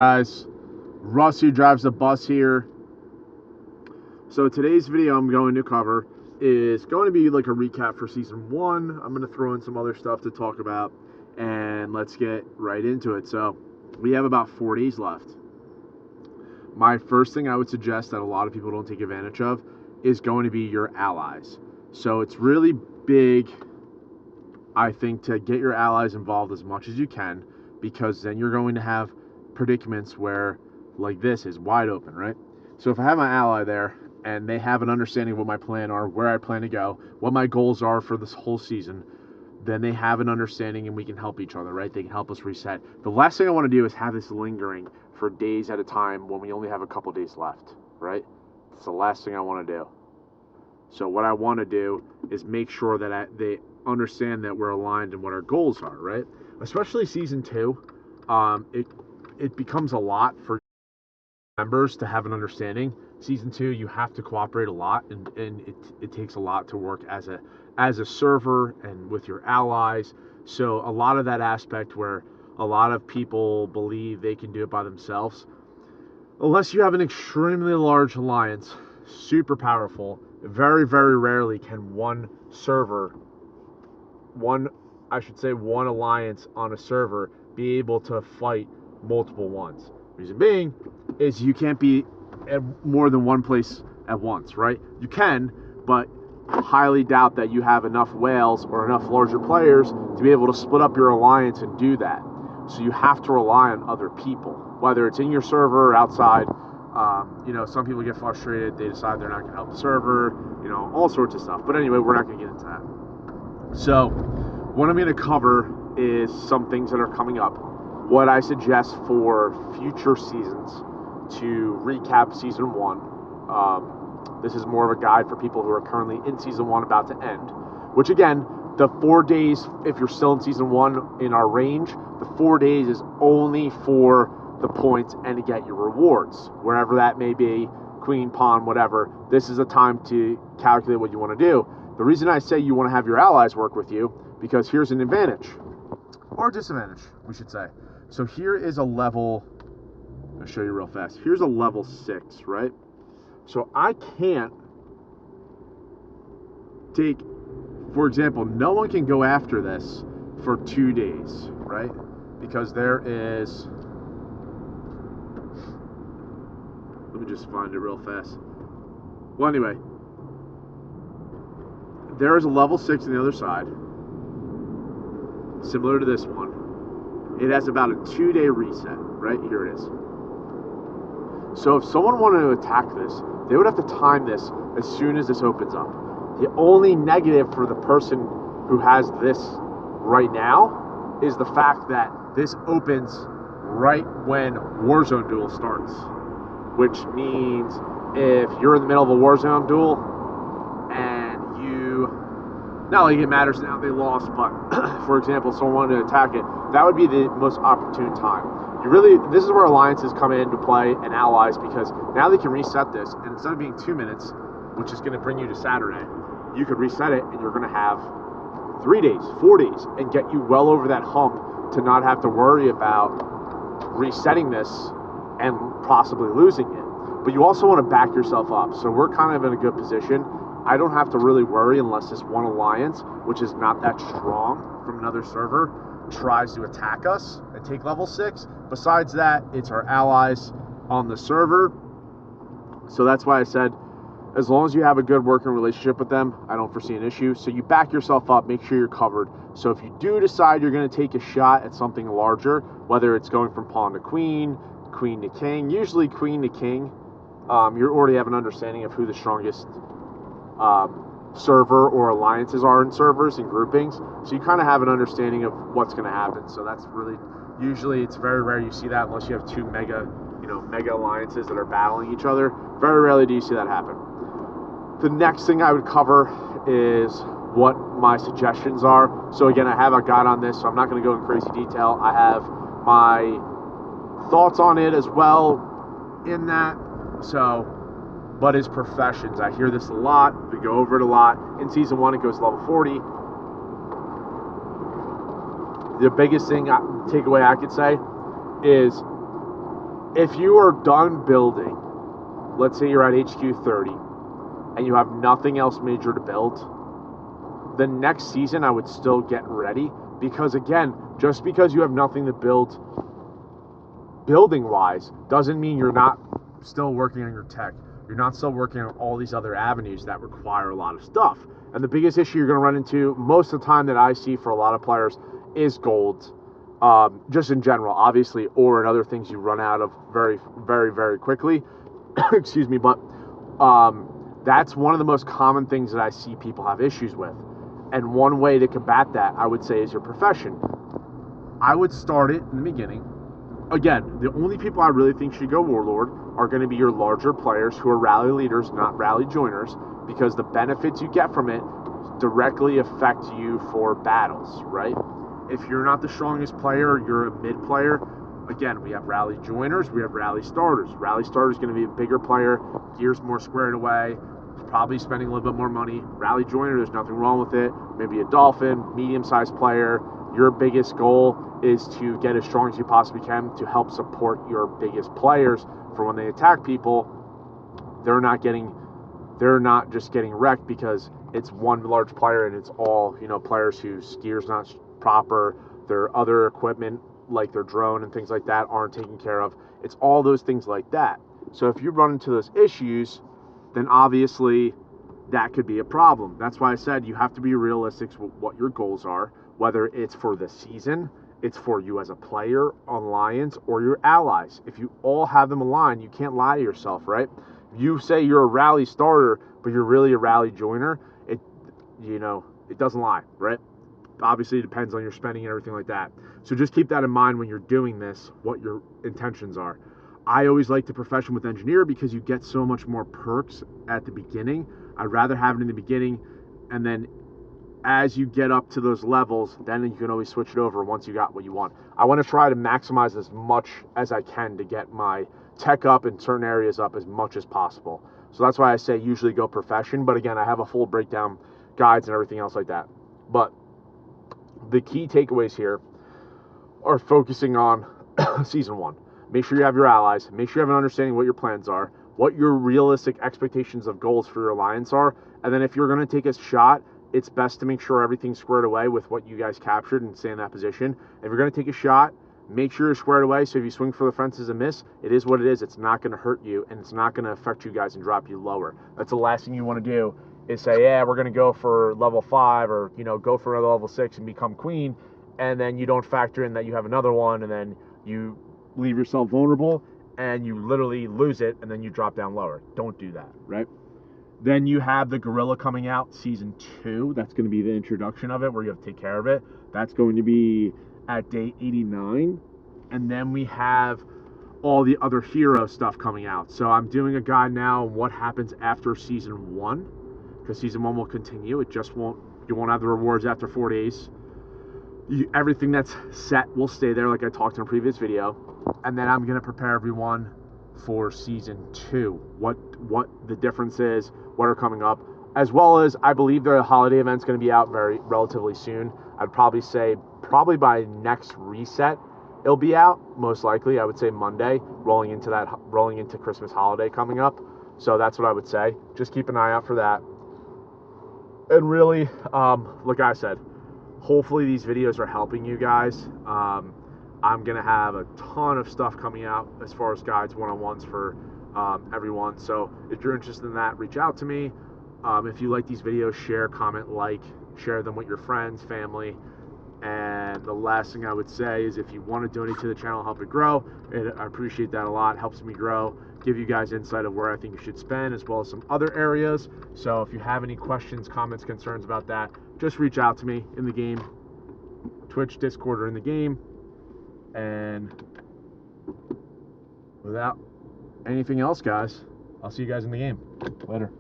Guys, Russ who drives the bus here. So today's video I'm going to cover is going to be like a recap for season 1. I'm going to throw in some other stuff to talk about, and let's get right into it. So we have about 4 days left. My first thing I would suggest that a lot of people don't take advantage of is going to be your allies. So it's really big, I think, to get your allies involved as much as you can, because then you're going to have predicaments where, like this, is wide open, right? So if I have my ally there and they have an understanding of what my plan are, where I plan to go, what my goals are for this whole season, then they have an understanding and we can help each other, right? They can help us reset. The last thing I want to do is have this lingering for days at a time when we only have a couple days left, right? It's the last thing I want to do. So what I want to do is make sure that they understand that we're aligned and what our goals are, right? Especially season 2, it becomes a lot for members to have an understanding. Season 2, you have to cooperate a lot, and it takes a lot to work as a server and with your allies. So a lot of that aspect where a lot of people believe they can do it by themselves, unless you have an extremely large alliance, super powerful, very, very rarely can one alliance on a server be able to fight multiple ones. Reason being is you can't be at more than one place at once, right? You can, but highly doubt that you have enough whales or enough larger players to be able to split up your alliance and do that. So you have to rely on other people, whether it's in your server or outside. Some people get frustrated. They decide they're not going to help the server, all sorts of stuff. But anyway, we're not going to get into that. So what I'm going to cover is some things that are coming up, what I suggest for future seasons to recap season 1. This is more of a guide for people who are currently in season 1 about to end, which again, the 4 days, if you're still in season 1 in our range, the 4 days is only for the points and to get your rewards, wherever that may be, queen, pawn, whatever. This is a time to calculate what you want to do. The reason I say you want to have your allies work with you, because here's an advantage, or disadvantage, we should say. So here is a level, I'll show you real fast. Here's a level 6, right? So I can't take, for example, no one can go after this for 2 days, right? Because there is, let me just find it real fast. Well, anyway, there is a level 6 on the other side, similar to this one. It has about a 2-day reset, right? Here it is. So if someone wanted to attack this, they would have to time this as soon as this opens up. The only negative for the person who has this right now is the fact that this opens right when Warzone Duel starts, which means if you're in the middle of a Warzone Duel and not like it matters now they lost, but for example, someone wanted to attack it, that would be the most opportune time. This is where alliances come into play and allies, because now they can reset this, and instead of being 2 minutes, which is going to bring you to Saturday, you could reset it and you're going to have 3 days, 4 days, and get you well over that hump to not have to worry about resetting this and possibly losing it. But you also want to back yourself up. So we're kind of in a good position. I don't have to really worry unless this one alliance, which is not that strong from another server, tries to attack us and take level 6. Besides that, it's our allies on the server. So that's why I said, as long as you have a good working relationship with them, I don't foresee an issue. So you back yourself up, make sure you're covered. So if you do decide you're going to take a shot at something larger, whether it's going from pawn to queen, queen to king, usually queen to king, you already have an understanding of who the strongest server or alliances are in servers and groupings, so you kind of have an understanding of what's going to happen. So that's really, usually it's very rare you see that unless you have two mega alliances that are battling each other. Very rarely do you see that happen. The next thing I would cover is what my suggestions are. So again, I have a guide on this, so I'm not going to go in crazy detail. I have my thoughts on it as well in that. So, but his professions, I hear this a lot, we go over it a lot. In season 1 it goes level 40. The biggest takeaway I could say is if you are done building, let's say you're at HQ 30 and you have nothing else major to build, the next season I would still get ready, because again, just because you have nothing to build building wise doesn't mean you're not still working on your tech. You're not still working on all these other avenues that require a lot of stuff. And the biggest issue you're going to run into most of the time that I see for a lot of players is gold, just in general, obviously, or in other things you run out of very, very, very quickly. Excuse me, but that's one of the most common things that I see people have issues with. And one way to combat that, I would say, is your profession. I would start it in the beginning. Again, the only people I really think should go Warlord are going to be your larger players who are rally leaders, not rally joiners, because the benefits you get from it directly affect you for battles, right? If you're not the strongest player, you're a mid player, again, we have rally joiners, we have rally starters. Rally starters is going to be a bigger player, gear's more squared away, probably spending a little bit more money. Rally joiner, there's nothing wrong with it. Maybe a dolphin, medium-sized player. Your biggest goal is to get as strong as you possibly can to help support your biggest players for when they attack people. They're not just getting wrecked because it's one large player and it's all, players whose gear's not proper, their other equipment like their drone and things like that aren't taken care of. It's all those things like that. So if you run into those issues, then obviously that could be a problem. That's why I said you have to be realistic with what your goals are, whether it's for the season, it's for you as a player, alliance, or your allies. If you all have them aligned, you can't lie to yourself, right? If you say you're a rally starter, but you're really a rally joiner, it doesn't lie, right? Obviously, it depends on your spending and everything like that. So just keep that in mind when you're doing this, what your intentions are. I always like the profession with engineer because you get so much more perks at the beginning. I'd rather have it in the beginning, and then as you get up to those levels, then you can always switch it over once you got what you want. I want to try to maximize as much as I can to get my tech up in certain areas up as much as possible. So that's why I say usually go profession, but again, I have a full breakdown, guides and everything else like that. But the key takeaways here are focusing on season one. Make sure you have your allies. Make sure you have an understanding what your plans are, what your realistic expectations of goals for your alliance are. And then if you're going to take a shot, it's best to make sure everything's squared away with what you guys captured and stay in that position. If you're going to take a shot, make sure you're squared away. So if you swing for the fences and miss, it is what it is. It's not going to hurt you, and it's not going to affect you guys and drop you lower. That's the last thing you want to do is say, yeah, we're going to go for level 5 or, go for another level 6 and become queen. And then you don't factor in that you have another one, and then you leave yourself vulnerable and you literally lose it, and then you drop down lower. Don't do that, right? Then you have the Gorilla coming out, season 2. That's going to be the introduction of it, where you have to take care of it. That's going to be at day 89. And then we have all the other hero stuff coming out. So I'm doing a guide now on what happens after season 1, because season 1 will continue. You won't have the rewards after 4 days. Everything that's set will stay there, like I talked in a previous video. And then I'm going to prepare everyone for season 2, what the difference is, what are coming up, as well as I believe the holiday event's going to be out relatively soon. I'd probably say by next reset it'll be out, most likely. I would say Monday, rolling into Christmas holiday coming up. So that's what I would say. Just keep an eye out for that. And really, like I said, hopefully these videos are helping you guys. I'm going to have a ton of stuff coming out as far as guides, one-on-ones for everyone. So if you're interested in that, reach out to me. If you like these videos, share, comment, share them with your friends, family. And the last thing I would say is if you want to donate to the channel, help it grow, I appreciate that a lot. It helps me grow, give you guys insight of where I think you should spend, as well as some other areas. So if you have any questions, comments, concerns about that, just reach out to me in the game. Twitch, Discord, or in the game. And without anything else, guys, I'll see you guys in the game. Later.